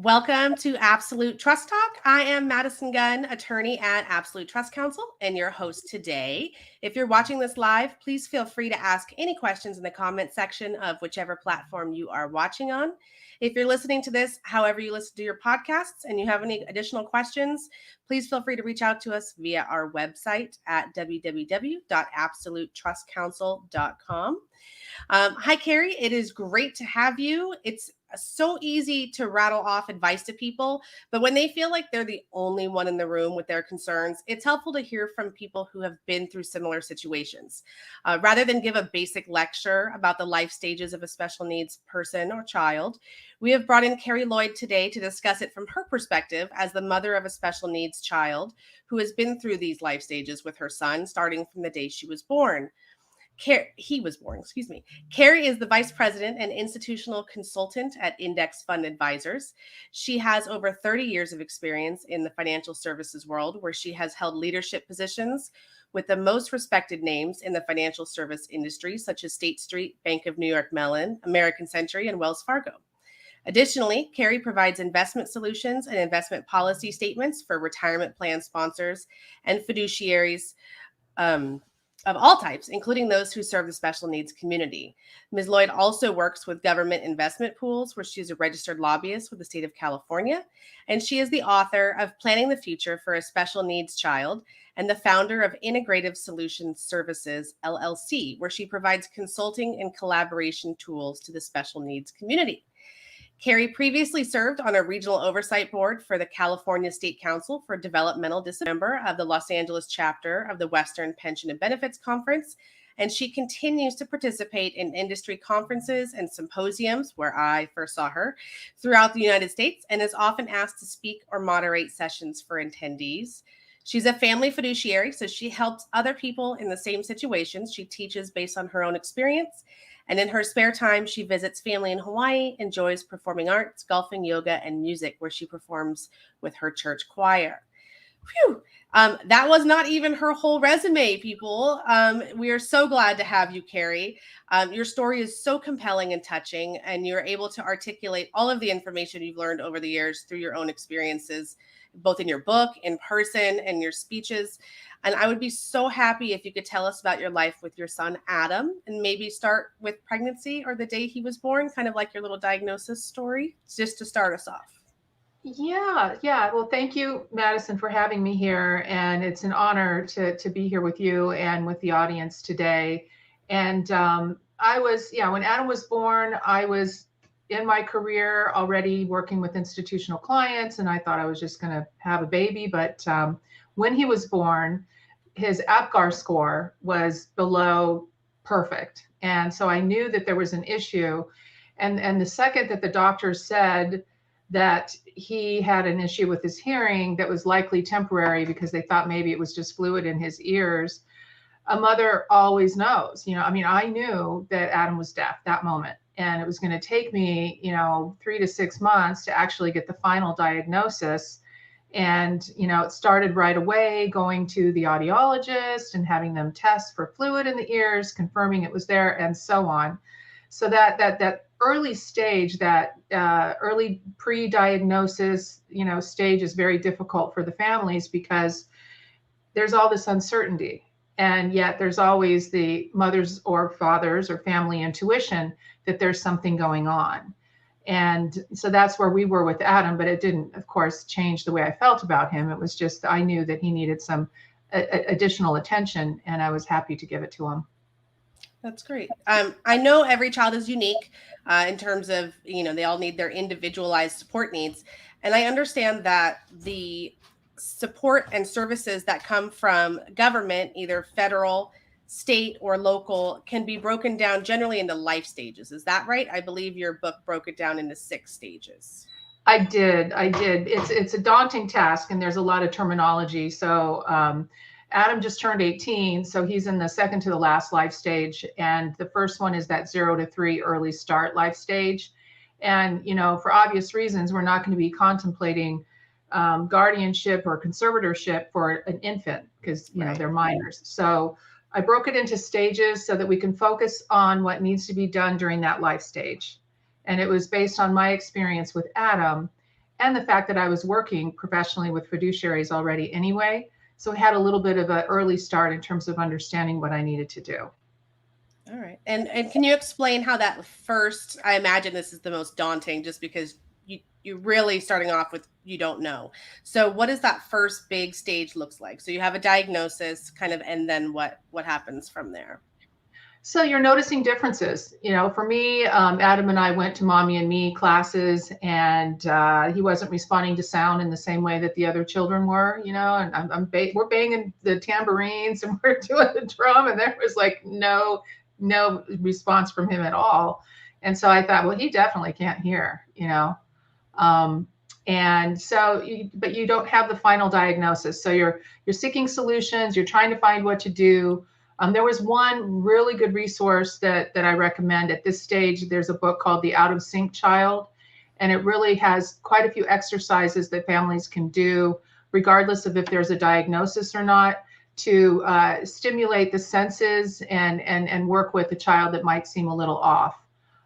Welcome to Absolute Trust Talk. I am Madison Gunn, attorney at Absolute Trust Counsel, and your host today. If you're watching this live, please feel free to ask any questions in the comment section of whichever platform you are watching on. If you're listening to this, however you listen to your podcasts, and you have any additional questions, please feel free to reach out to us via our website at www.absolutetrustcounsel.com. Hi, Carrie. It is great to have you. It's so easy to rattle off advice to people, but when they feel like they're the only one in the room with their concerns, it's helpful to hear from people who have been through similar situations. Rather than give a basic lecture about the life stages of a special needs person or child, we have brought in Carrie Lloyd today to discuss it from her perspective as the mother of a special needs child who has been through these life stages with her son, starting from the day he was born. Carrie is the vice president and institutional consultant at Index Fund Advisors. She has over 30 years of experience in the financial services world, where she has held leadership positions with the most respected names in the financial service industry, such as State Street, Bank of New York Mellon, American Century, and Wells Fargo. Additionally, Carrie provides investment solutions and investment policy statements for retirement plan sponsors and fiduciaries of all types, including those who serve the special needs community. Ms. Lloyd also works with government investment pools, where she is a registered lobbyist with the state of California, and she is the author of Planning the Future for a Special Needs Child and the founder of Integrative Solutions Services, LLC, where she provides consulting and collaboration tools to the special needs community. Carrie previously served on a regional oversight board for the California State Council for Developmental Disabilities, member of the Los Angeles chapter of the Western Pension and Benefits Conference, and she continues to participate in industry conferences and symposiums, where I first saw her, throughout the United States, and is often asked to speak or moderate sessions for attendees. She's a family fiduciary, so she helps other people in the same situations. She teaches based on her own experience. And in her spare time, she visits family in Hawaii, enjoys performing arts, golfing, yoga, and music, where she performs with her church choir. Phew. That was not even her whole resume, people. We are so glad to have you, Carrie. Your story is so compelling and touching, and you're able to articulate all of the information you've learned over the years through your own experiences, both in your book, in person, and your speeches. And I would be so happy if you could tell us about your life with your son, Adam, and maybe start with pregnancy or the day he was born, kind of like your little diagnosis story, just to start us off. Yeah. Well, thank you, Madison, for having me here. And it's an honor to be here with you and with the audience today. And when Adam was born, I was in my career already working with institutional clients, and I thought I was just going to have a baby. But when he was born, his APGAR score was below perfect. And so I knew that there was an issue. And the second that the doctor said that he had an issue with his hearing that was likely temporary, because they thought maybe it was just fluid in his ears, a mother always knows. I knew that Adam was deaf that moment, and it was going to take me 3 to 6 months to actually get the final diagnosis. And it started right away, going to the audiologist and having them test for fluid in the ears, confirming it was there, and so on. So that early stage, that early pre-diagnosis, stage is very difficult for the families, because there's all this uncertainty. And yet there's always the mother's or father's or family intuition that there's something going on. And so that's where we were with Adam, but it didn't, of course, change the way I felt about him. It was just, I knew that he needed some additional attention, and I was happy to give it to him. That's great. I know every child is unique in terms of, they all need their individualized support needs. And I understand that the support and services that come from government, either federal, state, or local, can be broken down generally into life stages. Is that right? I believe your book broke it down into 6 stages. I did. It's a daunting task, and there's a lot of terminology. So Adam just turned 18, so he's in the second to the last life stage. And the first one is that 0 to 3 early start life stage. And, for obvious reasons, we're not going to be contemplating guardianship or conservatorship for an infant, because, they're minors. So I broke it into stages so that we can focus on what needs to be done during that life stage. And it was based on my experience with Adam. and the fact that I was working professionally with fiduciaries already anyway. So I had a little bit of an early start in terms of understanding what I needed to do. All right. And can you explain how that first, I imagine this is the most daunting just because you're really starting off with you don't know. So what does that first big stage looks like? So you have a diagnosis kind of, and then what happens from there? So you're noticing differences. For me, Adam and I went to Mommy and Me classes, and he wasn't responding to sound in the same way that the other children were. And we're banging the tambourines and we're doing the drum, and there was like no response from him at all. And so I thought, well, he definitely can't hear. And so, but you don't have the final diagnosis. So you're seeking solutions. You're trying to find what to do. There was one really good resource that I recommend at this stage. There's a book called The Out of Sync Child, and it really has quite a few exercises that families can do, regardless of if there's a diagnosis or not, to stimulate the senses and work with a child that might seem a little off.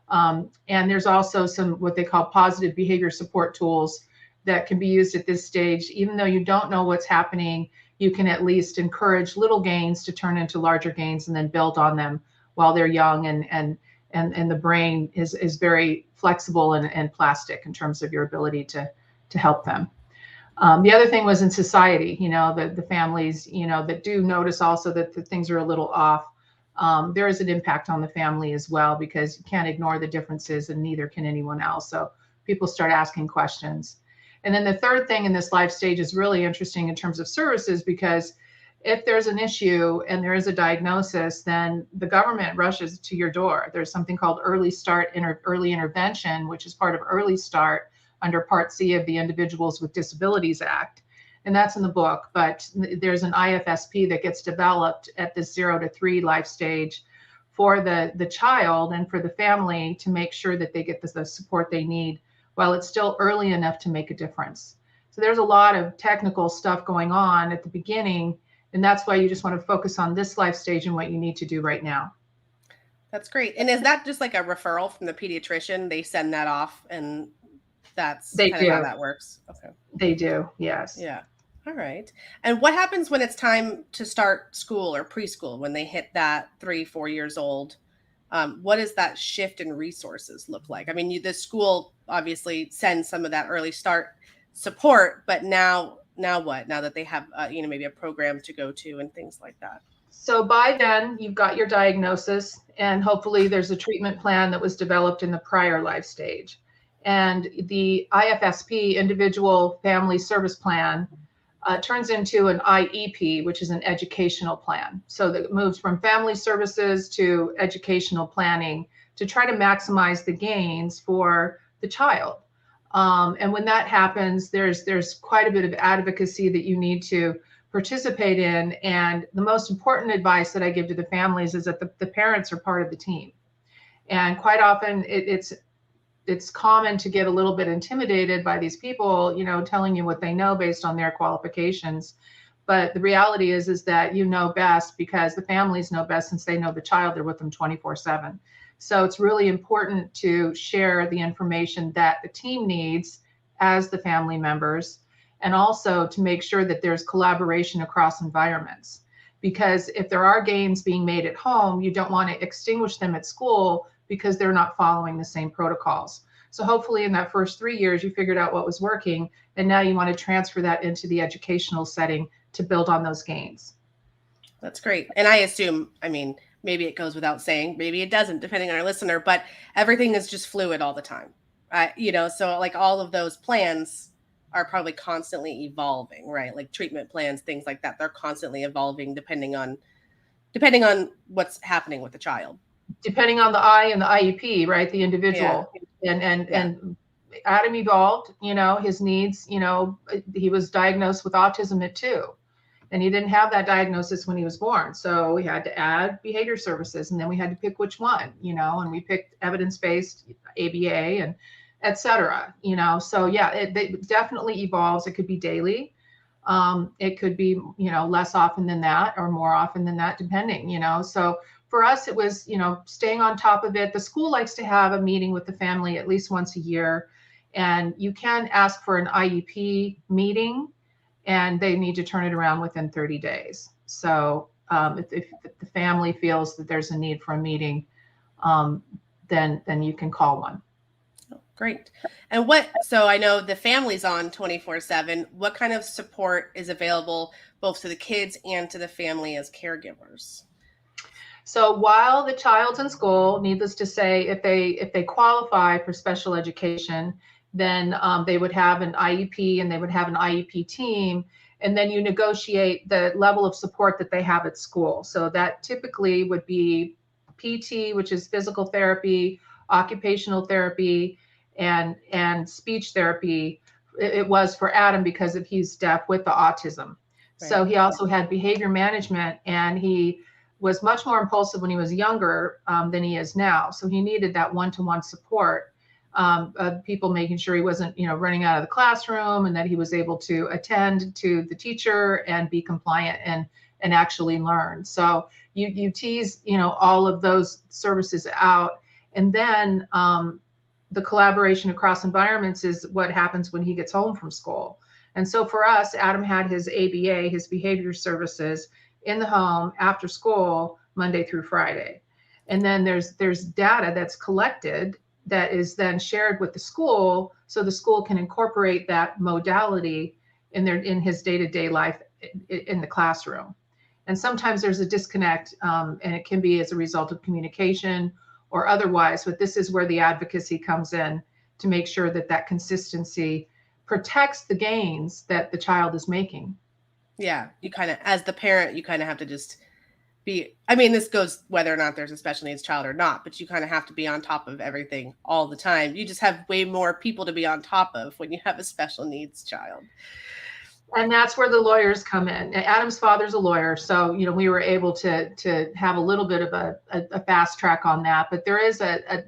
And there's also some what they call positive behavior support tools that can be used at this stage. Even though you don't know what's happening, you can at least encourage little gains to turn into larger gains and then build on them while they're young, and the brain is very flexible and plastic in terms of your ability to help them. The other thing was in society, the families, that do notice also that the things are a little off. There is an impact on the family as well, because you can't ignore the differences, and neither can anyone else. So people start asking questions. And then the third thing in this life stage is really interesting in terms of services, because if there's an issue and there is a diagnosis, then the government rushes to your door. There's something called early intervention, which is part of Early Start under Part C of the Individuals with Disabilities Act. And that's in the book, but there's an IFSP that gets developed at the 0 to 3 life stage for the child and for the family to make sure that they get the support they need while it's still early enough to make a difference. So there's a lot of technical stuff going on at the beginning, and that's why you just want to focus on this life stage and what you need to do right now. That's great. And is that just like a referral from the pediatrician? They send that off, and that's kind of how that works. Okay. They do, yes. Yeah. All right. And what happens when it's time to start school or preschool, when they hit that 3-4 years old? What does that shift in resources look like? I mean, the school obviously sends some of that early start support, but now what? Now that they have, maybe a program to go to and things like that. So by then you've got your diagnosis, and hopefully there's a treatment plan that was developed in the prior life stage. And the IFSP, Individual Family Service Plan, turns into an IEP, which is an educational plan. So that moves from family services to educational planning to try to maximize the gains for the child. And when that happens, there's quite a bit of advocacy that you need to participate in. And the most important advice that I give to the families is that the parents are part of the team. And quite often it's common to get a little bit intimidated by these people, telling you what they know based on their qualifications. But the reality is that you know best, because the families know best, since they know the child. They're with them 24/7. So it's really important to share the information that the team needs as the family members, and also to make sure that there's collaboration across environments. Because if there are gains being made at home, you don't want to extinguish them at school because they're not following the same protocols. So hopefully in that first 3 years, you figured out what was working, and now you want to transfer that into the educational setting to build on those gains. That's great. And I assume, maybe it goes without saying, maybe it doesn't, depending on our listener, but everything is just fluid all the time. So like all of those plans are probably constantly evolving, right? Like treatment plans, things like that. They're constantly evolving depending on what's happening with the child. Depending on the I and the IEP, right? The individual. Yeah. And Adam evolved, his needs, he was diagnosed with autism at 2, and he didn't have that diagnosis when he was born. So we had to add behavior services, and then we had to pick which one, and we picked evidence-based ABA and et cetera, so yeah, it definitely evolves. It could be daily. It could be, less often than that or more often than that, depending, so for us, it was, staying on top of it. The school likes to have a meeting with the family at least once a year. And you can ask for an IEP meeting, and they need to turn it around within 30 days. So if the family feels that there's a need for a meeting, then you can call one. Oh, great. And so I know the family's on 24/7. What kind of support is available both to the kids and to the family as caregivers? So while the child's in school, needless to say, if they qualify for special education, then they would have an IEP and they would have an IEP team, and then you negotiate the level of support that they have at school. So that typically would be PT, which is physical therapy, occupational therapy, and speech therapy. It was for Adam because he's deaf with the autism. Right. So he also had behavior management, and he was much more impulsive when he was younger than he is now. So he needed that one-to-one support, people making sure he wasn't, running out of the classroom, and that he was able to attend to the teacher and be compliant and actually learn. So you tease, all of those services out, and then the collaboration across environments is what happens when he gets home from school. And so for us, Adam had his ABA, his behavior services, in the home after school, Monday through Friday. And then there's data that's collected that is then shared with the school, so the school can incorporate that modality in his day-to-day life in the classroom. And sometimes there's a disconnect, and it can be as a result of communication or otherwise, but this is where the advocacy comes in to make sure that consistency protects the gains that the child is making. Yeah, you kind of, as the parent, you kind of have to just be, I mean, this goes whether or not there's a special needs child or not, but you kind of have to be on top of everything all the time. You just have way more people to be on top of when you have a special needs child. And that's where the lawyers come in. Adam's father's a lawyer, so we were able to have a little bit of a fast track on that. But there is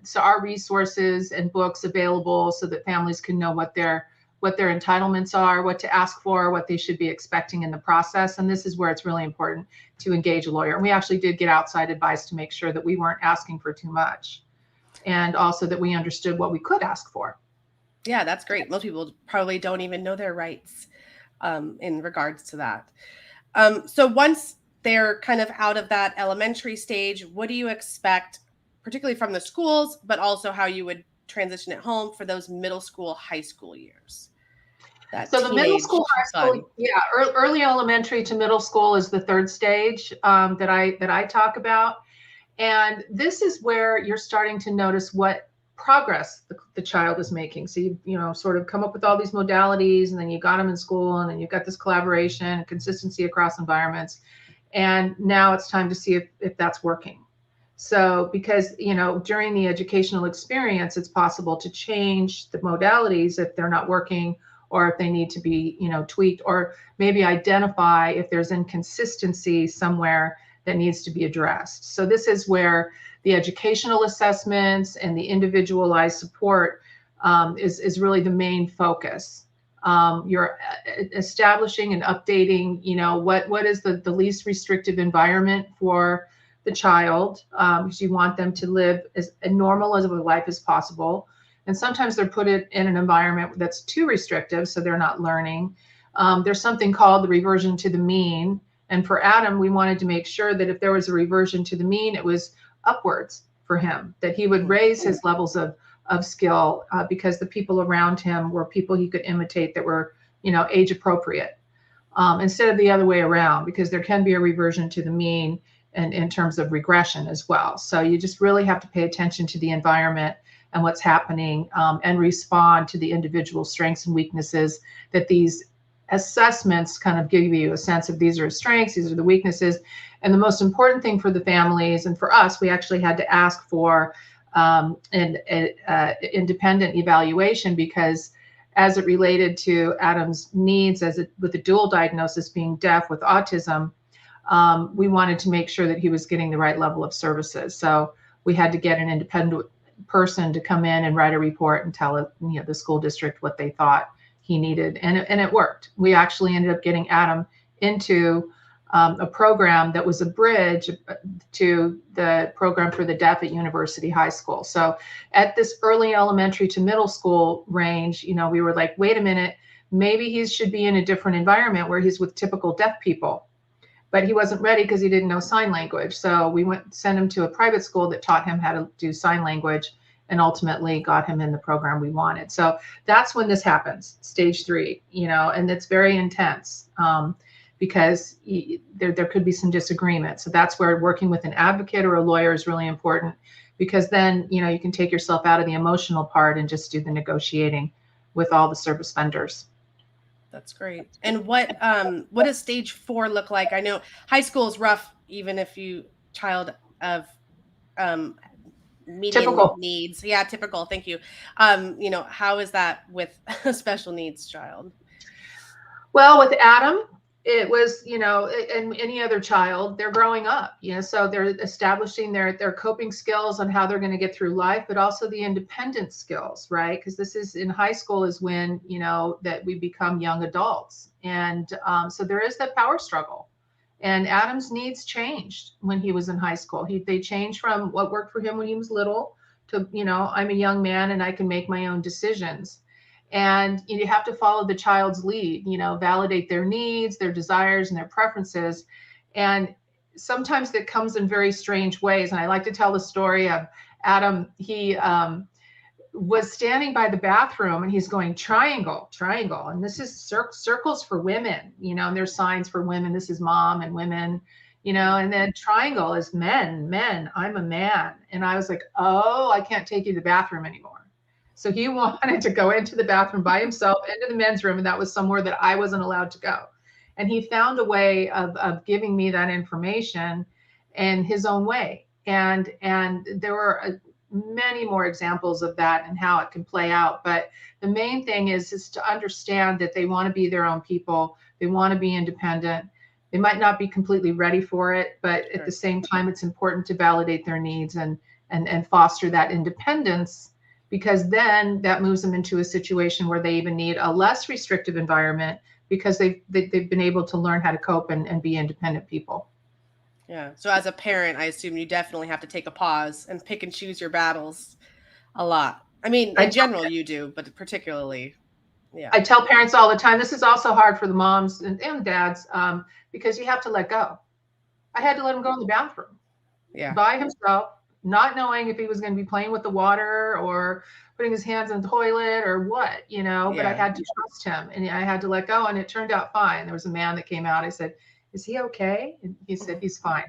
so our resources and books available so that families can know what their entitlements are, what to ask for, what they should be expecting in the process. And this is where it's really important to engage a lawyer. And we actually did get outside advice to make sure that we weren't asking for too much, and also that we understood what we could ask for. Yeah, that's great. Most people probably don't even know their rights in regards to that. So once they're kind of out of that elementary stage, what do you expect, particularly from the schools, but also how you would transition at home for those middle school, high school years? So the middle school, high school, early elementary to middle school is the third stage that I talk about. And this is where you're starting to notice what progress the child is making. So you sort of come up with all these modalities, and then you got them in school, and then you've got this collaboration and consistency across environments. And now it's time to see if that's working. So because, during the educational experience, it's possible to change the modalities if they're not working, or if they need to be, tweaked, or maybe identify if there's inconsistency somewhere that needs to be addressed. So this is where the educational assessments and the individualized support is really the main focus. You're establishing and updating, what is the least restrictive environment for the child, because you want them to live as normal as a life as possible. And sometimes they're put in an environment that's too restrictive, so they're not learning. There's something called the reversion to the mean. And for Adam, we wanted to make sure that if there was a reversion to the mean, it was upwards for him, that he would raise his levels of skill because the people around him were people he could imitate that were, age appropriate, instead of the other way around, because there can be a reversion to the mean and in terms of regression as well. So you just really have to pay attention to the environment and what's happening, and respond to the individual strengths and weaknesses that these assessments kind of give you a sense of. These are strengths, these are the weaknesses. And the most important thing for the families and for us, we actually had to ask for an independent evaluation, because as it related to Adam's needs with the dual diagnosis, being deaf with autism, we wanted to make sure that he was getting the right level of services. So we had to get an independent person to come in and write a report and tell the school district what they thought he needed, and it worked. We actually ended up getting Adam into a program that was a bridge to the program for the deaf at University High School. So at this early elementary to middle school range, we were like, wait a minute, maybe he should be in a different environment where he's with typical deaf people. But he wasn't ready because he didn't know sign language. So we sent him to a private school that taught him how to do sign language, and ultimately got him in the program we wanted. So that's when this happens, stage 3, and it's very intense because there could be some disagreement. So that's where working with an advocate or a lawyer is really important, because then, you can take yourself out of the emotional part and just do the negotiating with all the service vendors. That's great. And what does stage 4 look like? I know high school is rough, even if you child of median Typical needs. Yeah, typical. Thank you. How is that with a special needs child? Well, with Adam, it was, and any other child, they're growing up, so they're establishing their coping skills on how they're going to get through life, but also the independent skills, right? Because this is in high school is when, that we become young adults. And so there is that power struggle. And Adam's needs changed when he was in high school. They changed from what worked for him when he was little to, I'm a young man and I can make my own decisions. And you have to follow the child's lead, validate their needs, their desires, and their preferences. And sometimes that comes in very strange ways. And I like to tell the story of Adam. He was standing by the bathroom and he's going triangle, triangle. And this is circles for women, and there's signs for women. This is mom and women, and then triangle is men, I'm a man. And I was like, oh, I can't take you to the bathroom anymore. So he wanted to go into the bathroom by himself, into the men's room, and that was somewhere that I wasn't allowed to go. And he found a way of giving me that information in his own way. And there were many more examples of that and how it can play out. But the main thing is to understand that they want to be their own people. They want to be independent. They might not be completely ready for it, but at the same time, it's important to validate their needs and foster that independence, because then that moves them into a situation where they even need a less restrictive environment, because they've been able to learn how to cope and be independent people. Yeah. So as a parent, I assume you definitely have to take a pause and pick and choose your battles a lot. I mean, in general you do, but particularly, yeah. I tell parents all the time, this is also hard for the moms and dads, because you have to let go. I had to let him go in the bathroom by himself, not knowing if he was going to be playing with the water or putting his hands in the toilet or what, but I had to trust him and I had to let go, and it turned out fine. There was a man that came out. I said, is he okay? And he said, he's fine.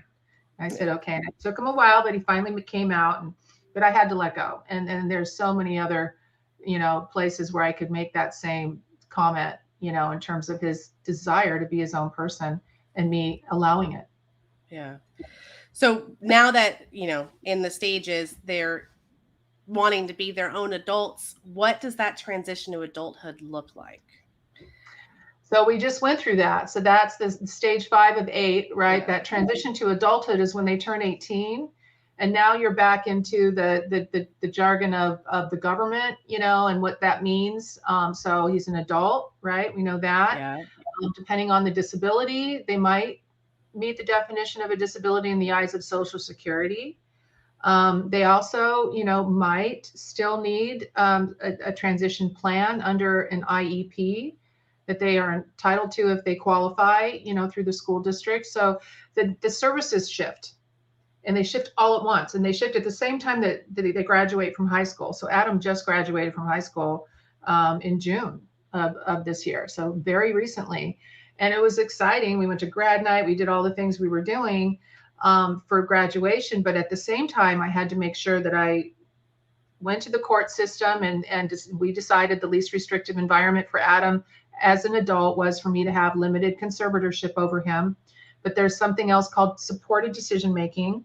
And I said, okay. And it took him a while, but he finally came out, but I had to let go. And there's so many other, places where I could make that same comment, in terms of his desire to be his own person and me allowing it. Yeah. So now that, in the stages, they're wanting to be their own adults, what does that transition to adulthood look like? So we just went through that. So that's the stage 5 of 8, right? Yeah. That transition to adulthood is when they turn 18. And now you're back into the jargon of the government, and what that means. So he's an adult, right? We know that. Yeah. Depending on the disability, they might meet the definition of a disability in the eyes of Social Security. They also, might still need a transition plan under an IEP that they are entitled to if they qualify, through the school district. So the services shift, and they shift all at once, and they shift at the same time that they graduate from high school. So Adam just graduated from high school in June of this year, so very recently. And it was exciting. We went to grad night. We did all the things we were doing for graduation. But at the same time, I had to make sure that I went to the court system, and we decided the least restrictive environment for Adam as an adult was for me to have limited conservatorship over him. But there's something else called supported decision-making.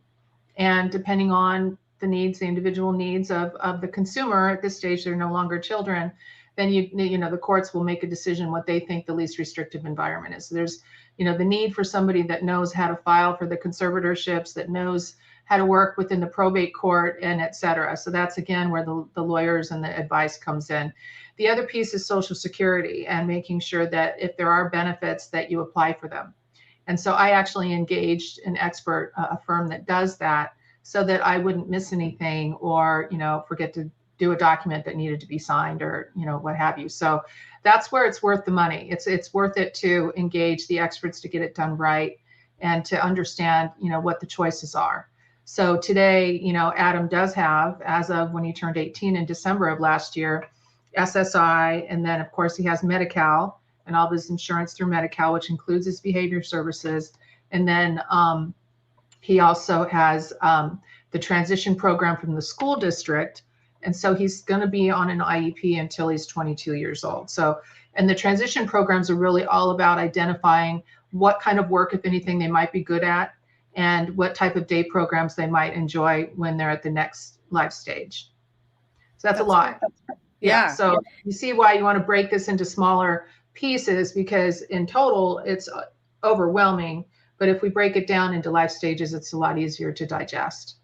And depending on the needs, the individual needs of the consumer at this stage, they're no longer children, then the courts will make a decision what they think the least restrictive environment is. So there's, the need for somebody that knows how to file for the conservatorships, that knows how to work within the probate court, and et cetera. So that's, again, where the lawyers and the advice comes in. The other piece is Social Security, and making sure that if there are benefits that you apply for them. And so I actually engaged an expert, a firm that does that, so that I wouldn't miss anything or, forget to do a document that needed to be signed or, what have you. So that's where it's worth the money. It's worth it to engage the experts to get it done right and to understand, what the choices are. So today, Adam does have, as of when he turned 18 in December of last year, SSI, and then of course he has Medi-Cal and all of his insurance through Medi-Cal, which includes his behavior services. And then he also has the transition program from the school district. And so he's going to be on an IEP until he's 22 years old. So, and the transition programs are really all about identifying what kind of work, if anything, they might be good at, and what type of day programs they might enjoy when they're at the next life stage. So that's a lot. Yeah. So you see why you want to break this into smaller pieces, because in total it's overwhelming. But if we break it down into life stages, it's a lot easier to digest.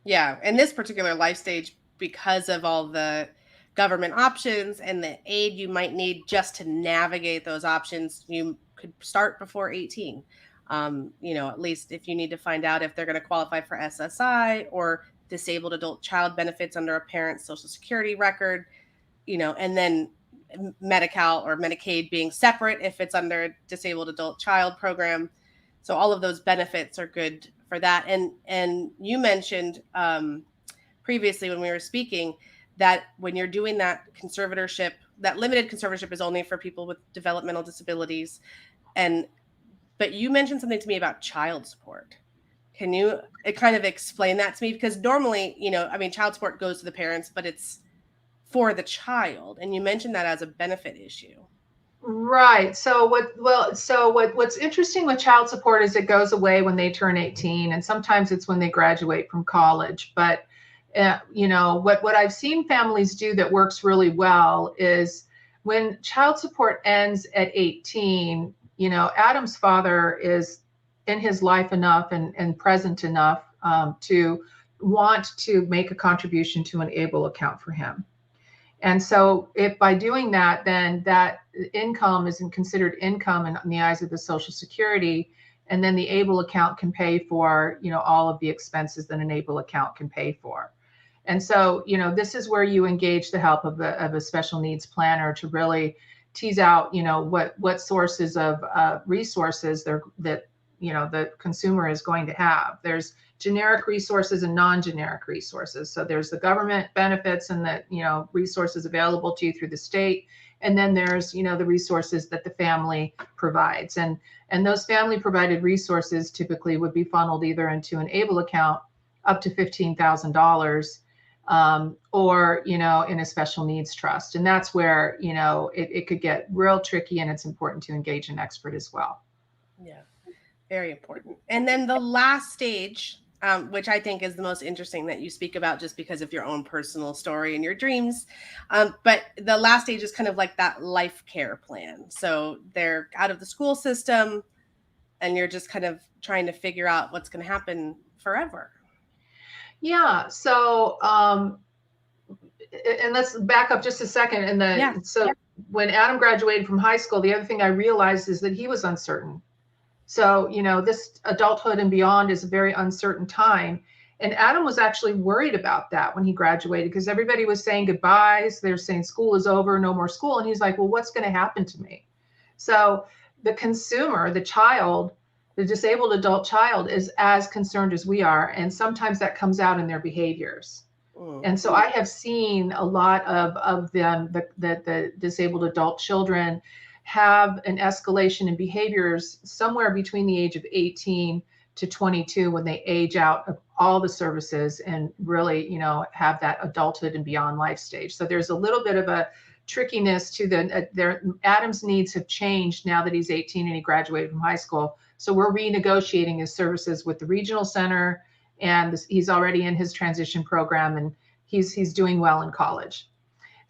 Yeah. And this particular life stage, because of all the government options and the aid you might need just to navigate those options, you could start before 18. At least if you need to find out if they're going to qualify for SSI or disabled adult child benefits under a parent's social security record, and then Medi-Cal or Medicaid being separate if it's under a disabled adult child program. So all of those benefits are good for that. And you mentioned previously when we were speaking that when you're doing that conservatorship, that limited conservatorship is only for people with developmental disabilities. But you mentioned something to me about child support. Can you kind of explain that to me? Because normally, child support goes to the parents, but it's for the child. And you mentioned that as a benefit issue. Right. So what's interesting with child support is it goes away when they turn 18, and sometimes it's when they graduate from college. But what I've seen families do that works really well is when child support ends at 18, Adam's father is in his life enough and present enough to want to make a contribution to an ABLE account for him. And so if by doing that, then that income isn't considered income in the eyes of the Social Security, and then the ABLE account can pay for, all of the expenses that an ABLE account can pay for. And so, this is where you engage the help of a special needs planner to really tease out, what sources of resources that the consumer is going to have. There's generic resources and non-generic resources. So there's the government benefits and the, resources available to you through the state. And then there's, the resources that the family provides. And those family provided resources typically would be funneled either into an ABLE account up to $15,000 or, in a special needs trust. And that's where, it could get real tricky, and it's important to engage an expert as well. Yeah, very important. And then the last stage, which I think is the most interesting that you speak about just because of your own personal story and your dreams. But the last stage is kind of like that life care plan. So they're out of the school system and you're just kind of trying to figure out what's going to happen forever. Yeah. So, and let's back up just a second. So when Adam graduated from high school, the other thing I realized is that he was uncertain. So, this adulthood and beyond is a very uncertain time. And Adam was actually worried about that when he graduated, because everybody was saying goodbyes. They're saying school is over, no more school. And he's like, well, what's going to happen to me? So the consumer, the child, the disabled adult child is as concerned as we are. And sometimes that comes out in their behaviors. And so I have seen a lot of them, the disabled adult children, have an escalation in behaviors somewhere between the age of 18 to 22 when they age out of all the services and really, have that adulthood and beyond life stage. So there's a little bit of a trickiness to Adam's needs have changed now that he's 18 and he graduated from high school. So we're renegotiating his services with the regional center, and he's already in his transition program, and he's doing well in college.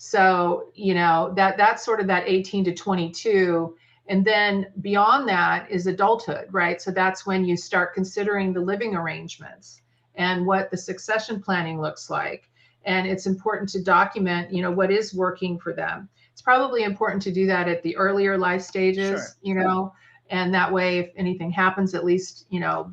So, that's sort of that 18 to 22. And then beyond that is adulthood, right? So that's when you start considering the living arrangements and what the succession planning looks like. And it's important to document, what is working for them. It's probably important to do that at the earlier life stages, And that way, if anything happens, at least, you know,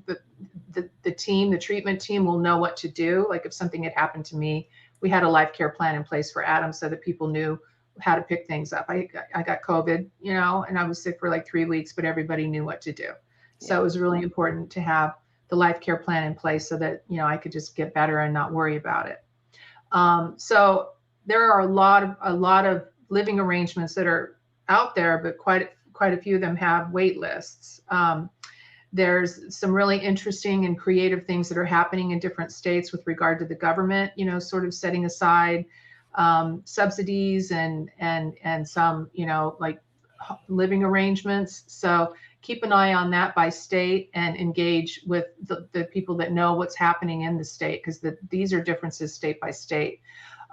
the team, the treatment team will know what to do. Like if something had happened to me, we had a life care plan in place for Adam so that people knew how to pick things up. I got COVID, you know, and I was sick for like 3 weeks, but everybody knew what to do. So it was really important to have the life care plan in place so that, you know, I could just get better and not worry about it. So there are a lot of living arrangements that are out there, but quite a few of them have wait lists. There's some really interesting and creative things that are happening in different states with regard to the government, you know, sort of setting aside subsidies and some, you know, like living arrangements. So keep an eye on that by state and engage with the people that know what's happening in the state, because these are differences state by state.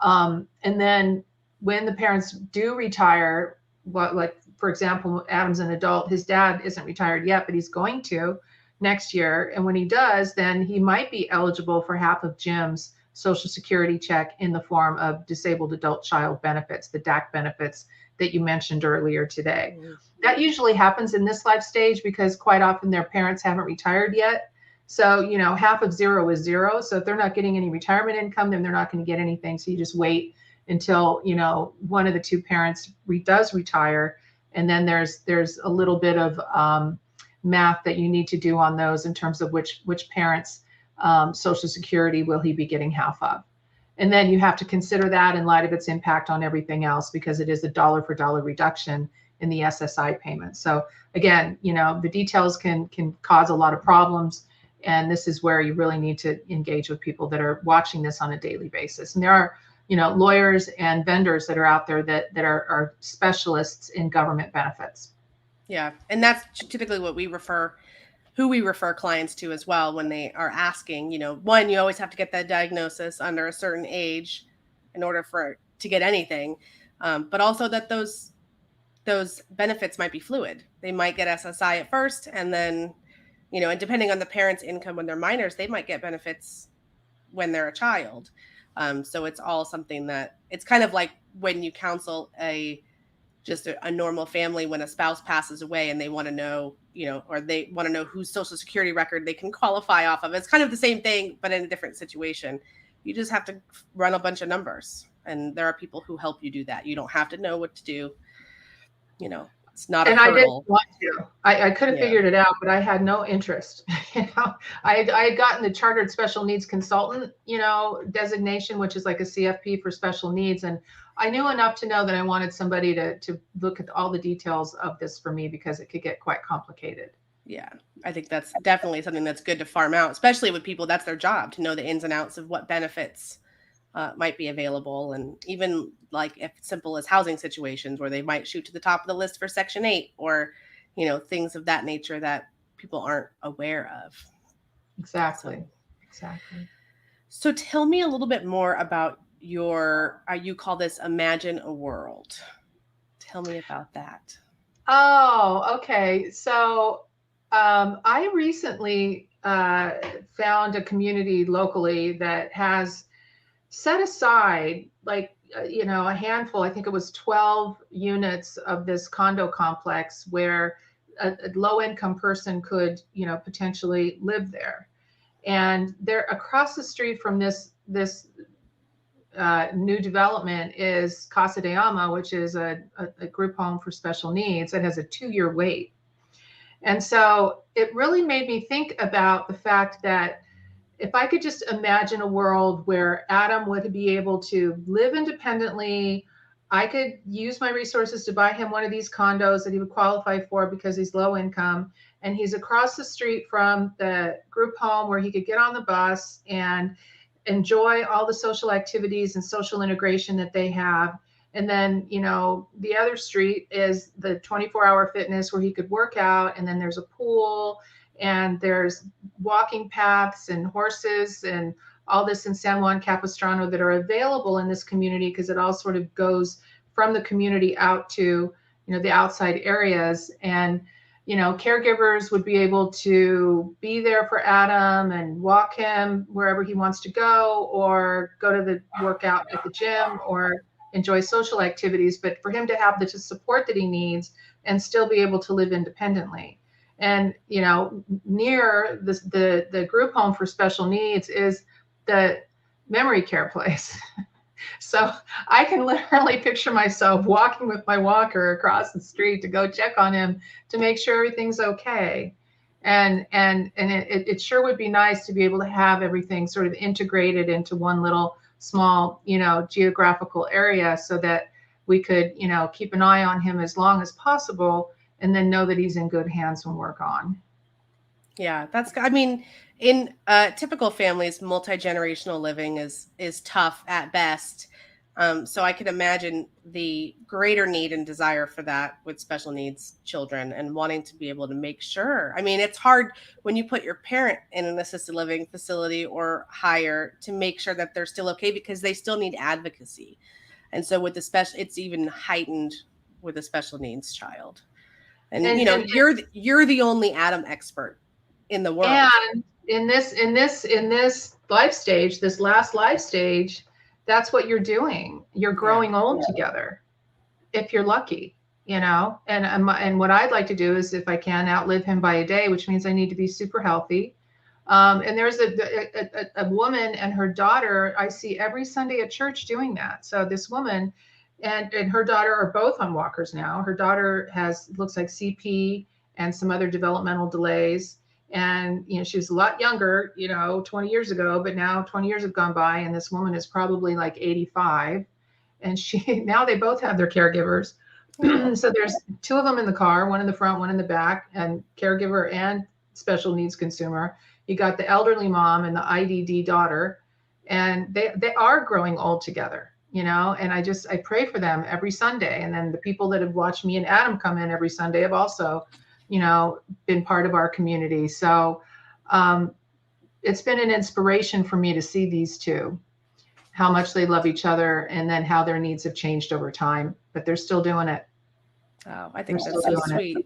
And then when the parents do retire, like for example, Adam's an adult, his dad isn't retired yet, but he's going to next year. And when he does, then he might be eligible for half of Jim's Social Security check in the form of disabled adult child benefits, the DAC benefits that you mentioned earlier today. Mm-hmm. That usually happens in this life stage because quite often their parents haven't retired yet. So, you know, half of zero is zero. So if they're not getting any retirement income, then they're not going to get anything. So you just wait until, you know, one of the two parents does retire. And then there's a little bit of math that you need to do on those in terms of which parents' Social Security will he be getting half of. And then you have to consider that in light of its impact on everything else, because it is a dollar for dollar reduction in the SSI payment. So again, you know, the details can cause a lot of problems. And this is where you really need to engage with people that are watching this on a daily basis. And there are, you know, lawyers and vendors that are out there that are specialists in government benefits. Yeah. And that's typically what who we refer clients to as well when they are asking. You know, one, you always have to get that diagnosis under a certain age in order to get anything. But also that those benefits might be fluid. They might get SSI at first, and then, you know, and depending on the parents' income when they're minors, they might get benefits when they're a child. So it's all something that it's kind of like when you counsel a normal family when a spouse passes away and they want to know, you know, or they want to know whose Social Security record they can qualify off of. It's kind of the same thing, but in a different situation. You just have to run a bunch of numbers, and there are people who help you do that. You don't have to know what to do. You know, it's not a hurdle. I didn't want to. I could have figured it out, but I had no interest. You know, I had gotten the Chartered Special Needs Consultant, you know, designation, which is like a CFP for special needs. And I knew enough to know that I wanted somebody to look at all the details of this for me, because it could get quite complicated. Yeah, I think that's definitely something that's good to farm out, especially with people. That's their job, to know the ins and outs of what benefits might be available. And even like if simple as housing situations where they might shoot to the top of the list for Section 8, or, you know, things of that nature that people aren't aware of. Exactly. So tell me a little bit more about you call this Imagine a World. Tell me about that. Oh, okay. So I recently found a community locally that has set aside like, you know, a handful, I think it was 12 units of this condo complex where a low-income person could, you know, potentially live there. And they're across the street from this new development is Casa de Ama, which is a group home for special needs that has a 2-year wait. And so it really made me think about the fact that if I could just imagine a world where Adam would be able to live independently, I could use my resources to buy him one of these condos that he would qualify for because he's low income, and he's across the street from the group home where he could get on the bus and enjoy all the social activities and social integration that they have. And then, you know, the other street is the 24-hour fitness where he could work out. And then there's a pool, and there's walking paths and horses and all this in San Juan Capistrano that are available in this community, because it all sort of goes from the community out to, you know, the outside areas. And, you know, caregivers would be able to be there for Adam and walk him wherever he wants to go, or go to the workout at the gym, or enjoy social activities, but for him to have the support that he needs and still be able to live independently. And, near the group home for special needs is the memory care place. So I can literally picture myself walking with my walker across the street to go check on him to make sure everything's okay. And it sure would be nice to be able to have everything sort of integrated into one little small, geographical area so that we could, keep an eye on him as long as possible and then know that he's in good hands when we're gone. Yeah, I mean, in typical families, multi-generational living is tough at best. So I can imagine the greater need and desire for that with special needs children and wanting to be able to make sure. I mean, it's hard when you put your parent in an assisted living facility or higher to make sure that they're still okay because they still need advocacy. And so with it's even heightened with a special needs child. And you're the only Adam expert in the world. And in this life stage, this last life stage, that's what you're doing. You're growing old together, if you're lucky, And what I'd like to do is, if I can, outlive him by a day, which means I need to be super healthy. And there's a woman and her daughter I see every Sunday at church doing that. So this woman and her daughter are both on walkers now. Her daughter looks like CP and some other developmental delays. And, she was a lot younger, 20 years ago, but now 20 years have gone by and this woman is probably like 85. And now they both have their caregivers. So there's two of them in the car, one in the front, one in the back, and caregiver and special needs consumer. You got the elderly mom and the IDD daughter, and they are growing old together, and I pray for them every Sunday. And then the people that have watched me and Adam come in every Sunday have also, been part of our community. So it's been an inspiration for me to see these two, how much they love each other, and then how their needs have changed over time, but they're still doing it. Oh, I think that's so sweet.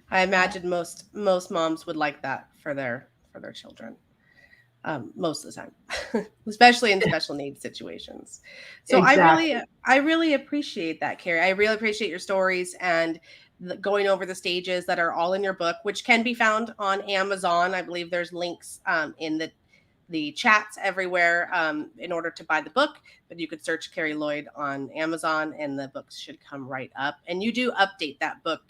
I imagine most moms would like that for their children. Most of the time, especially in special needs situations. So exactly. I really appreciate that, Carrie. I really appreciate your stories and going over the stages that are all in your book, which can be found on Amazon. I believe there's links in the chats everywhere in order to buy the book, but you could search Carrie Lloyd on Amazon and the books should come right up. And you do update that book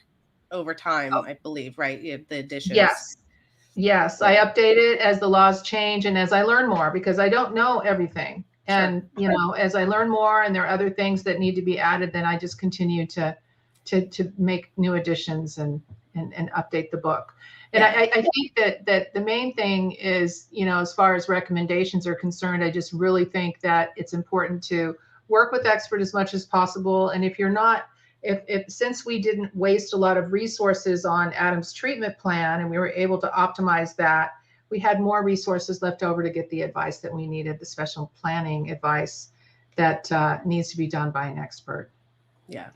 over time, I believe, right? The editions. Yes, I update it as the laws change and as I learn more, because I don't know everything. And, as I learn more and there are other things that need to be added, then I just continue to make new additions and update the book. And I think that the main thing is, as far as recommendations are concerned, I just really think that it's important to work with experts as much as possible. And if you're not, since we didn't waste a lot of resources on Adam's treatment plan and we were able to optimize that, we had more resources left over to get the advice that we needed, the special planning advice that needs to be done by an expert. Yeah.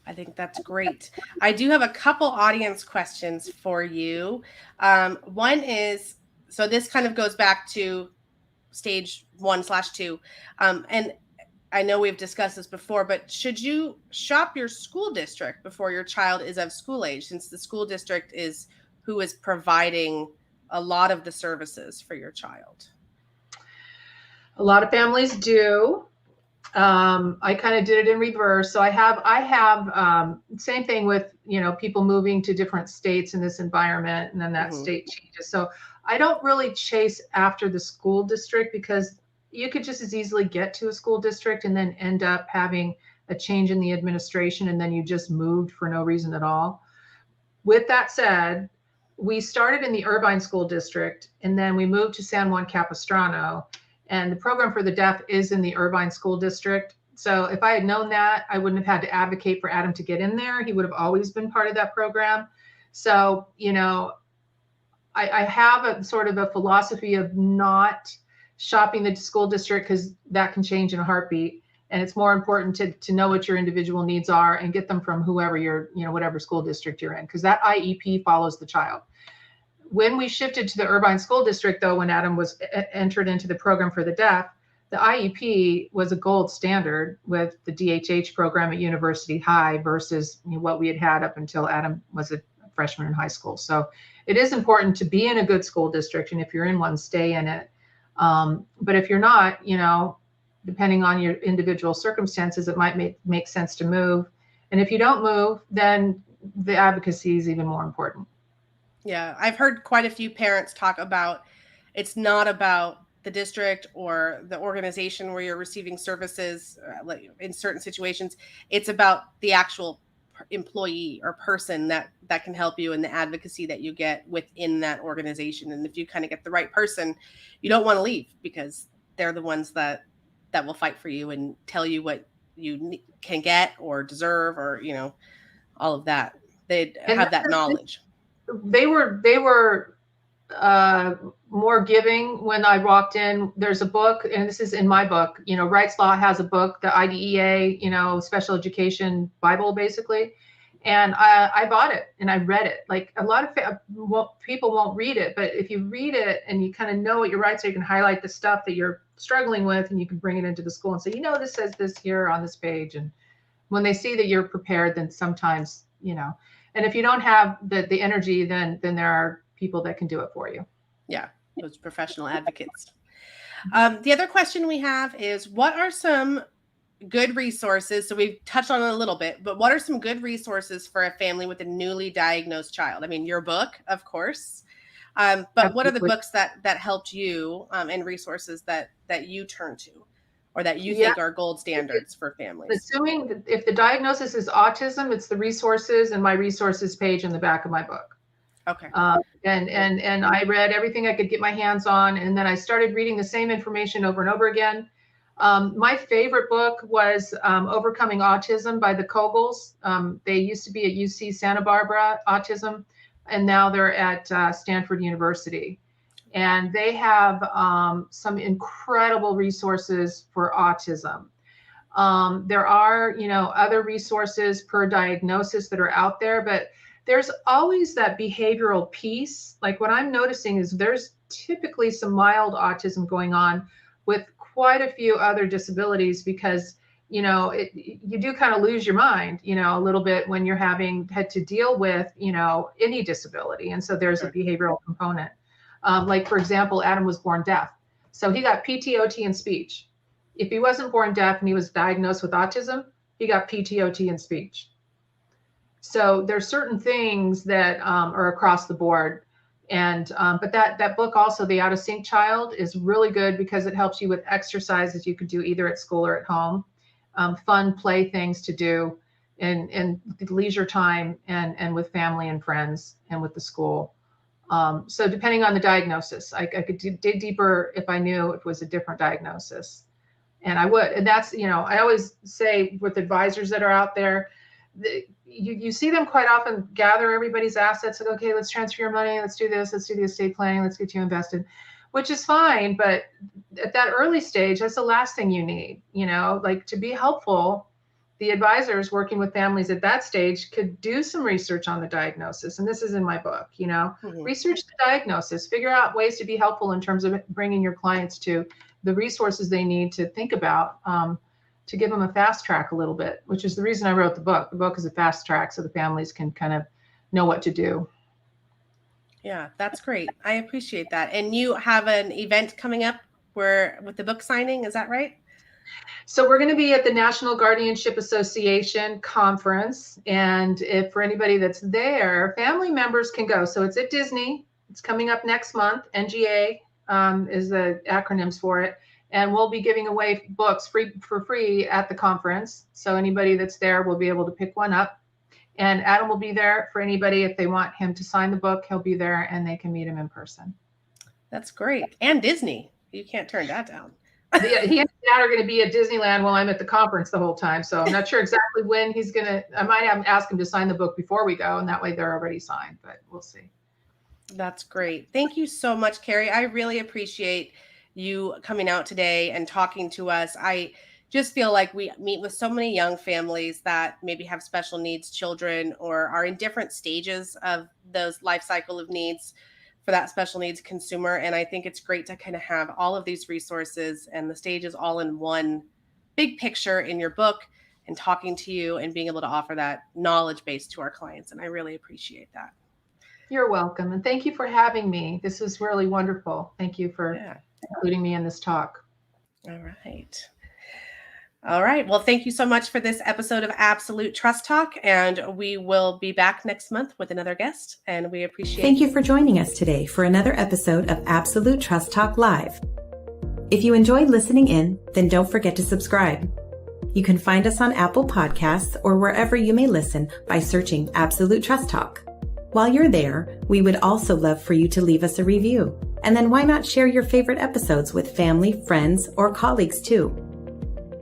I think that's great. I do have a couple audience questions for you. One is, so this kind of goes back to stage 1/2. And I know we've discussed this before, but should you shop your school district before your child is of school age, since the school district is who is providing a lot of the services for your child? A lot of families do. I kind of did it in reverse. So I have same thing with, people moving to different states in this environment, and then that state changes. So I don't really chase after the school district, because you could just as easily get to a school district and then end up having a change in the administration, and then you just moved for no reason at all. With that said, we started in the Irvine School District, and then we moved to San Juan Capistrano. And the program for the deaf is in the Irvine School District. So if I had known that, I wouldn't have had to advocate for Adam to get in there. He would have always been part of that program. So, I have a sort of a philosophy of not shopping the school district, because that can change in a heartbeat. And it's more important to know what your individual needs are and get them from whoever whatever school district you're in, because that IEP follows the child. When we shifted to the Irvine School District, though, when Adam was entered into the program for the deaf, the IEP was a gold standard with the DHH program at University High versus what we had up until Adam was a freshman in high school. So it is important to be in a good school district. And if you're in one, stay in it. But if you're not, depending on your individual circumstances, it might make sense to move. And if you don't move, then the advocacy is even more important. Yeah, I've heard quite a few parents talk about it's not about the district or the organization where you're receiving services, like in certain situations. It's about the actual employee or person that can help you, and the advocacy that you get within that organization. And if you kind of get the right person, you don't want to leave, because they're the ones that will fight for you and tell you what you can get or deserve, or all of that. They have that knowledge. They were more giving when I walked in. There's a book, and this is in my book, Wright's Law has a book, the IDEA, special education Bible, basically. And I bought it and I read it. Like a lot of people won't read it, but if you read it and you kind of know what your rights are, you can highlight the stuff that you're struggling with, and you can bring it into the school and say, this says this here on this page. And when they see that you're prepared, then sometimes, and if you don't have the energy, then there are people that can do it for you. Yeah, those professional advocates. The other question we have is, what are some good resources? So we've touched on it a little bit, but what are some good resources for a family with a newly diagnosed child? I mean, your book, of course, but Absolutely. What are the books that helped you, and resources that you turn to, or that you think are gold standards for families? Assuming that if the diagnosis is autism, it's the resources and my resources page in the back of my book. Okay. And I read everything I could get my hands on, and then I started reading the same information over and over again. My favorite book was Overcoming Autism by the Kogels. They used to be at UC Santa Barbara Autism, and now they're at Stanford University. And they have some incredible resources for autism. There are, other resources per diagnosis that are out there, but there's always that behavioral piece. Like what I'm noticing is there's typically some mild autism going on with quite a few other disabilities, because, you do kind of lose your mind, a little bit when you're had to deal with, any disability. And so there's a behavioral component. Like, for example, Adam was born deaf. So he got PTOT in speech. If he wasn't born deaf and he was diagnosed with autism, he got PTOT in speech. So there's certain things that are across the board. And but that book also, The Out of Sync Child, is really good because it helps you with exercises you could do either at school or at home, fun play things to do in leisure time, and with family and friends and with the school. So depending on the diagnosis, I could dig deeper if I knew it was a different diagnosis. And I would. And that's, I always say with advisors that are out there, you see them quite often gather everybody's assets, like, okay, let's transfer your money, let's do this, let's do the estate planning, let's get you invested, which is fine. But at that early stage, that's the last thing you need, like, to be helpful. The advisors working with families at that stage could do some research on the diagnosis. And this is in my book, research the diagnosis, figure out ways to be helpful in terms of bringing your clients to the resources they need to think about, to give them a fast track a little bit, which is the reason I wrote the book. The book is a fast track so the families can kind of know what to do. Yeah, that's great. I appreciate that. And you have an event coming up with the book signing, is that right? So we're going to be at the National Guardianship Association conference. And if for anybody that's there, family members can go. So it's at Disney. It's coming up next month. NGA is the acronyms for it. And we'll be giving away books for free at the conference. So anybody that's there will be able to pick one up. And Adam will be there for anybody. If they want him to sign the book, he'll be there and they can meet him in person. That's great. And Disney. You can't turn that down. Yeah, he and Dad are going to be at Disneyland while I'm at the conference the whole time. So I'm not sure exactly when he's going to, I might have asked him to sign the book before we go. And that way they're already signed, but we'll see. That's great. Thank you so much, Carrie. I really appreciate you coming out today and talking to us. I just feel like we meet with so many young families that maybe have special needs children or are in different stages of those life cycle of needs for that special needs consumer. And I think it's great to kind of have all of these resources and the stages all in one big picture in your book, and talking to you and being able to offer that knowledge base to our clients. And I really appreciate that. You're welcome. And thank you for having me. This was really wonderful. Thank you for including me in this talk. All right. All right. Well, thank you so much for this episode of Absolute Trust Talk. And we will be back next month with another guest. And we appreciate Thank you for joining us today for another episode of Absolute Trust Talk Live. If you enjoyed listening in, then don't forget to subscribe. You can find us on Apple Podcasts or wherever you may listen by searching Absolute Trust Talk. While you're there, we would also love for you to leave us a review. And then why not share your favorite episodes with family, friends, or colleagues too?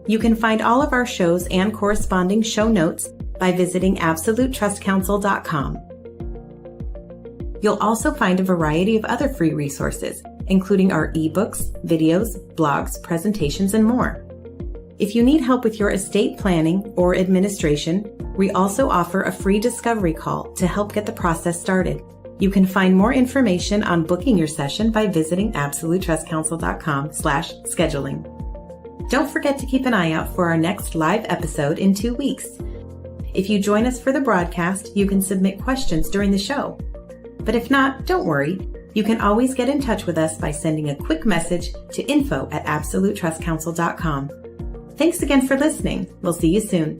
You can find all of our shows and corresponding show notes by visiting absolutetrustcounsel.com. You'll also find a variety of other free resources, including our ebooks, videos, blogs, presentations, and more. If you need help with your estate planning or administration, we also offer a free discovery call to help get the process started. You can find more information on booking your session by visiting absolutetrustcounsel.com/scheduling. Don't forget to keep an eye out for our next live episode in 2 weeks. If you join us for the broadcast, you can submit questions during the show. But if not, don't worry. You can always get in touch with us by sending a quick message to info@absolutetrustcounsel.com. Thanks again for listening. We'll see you soon.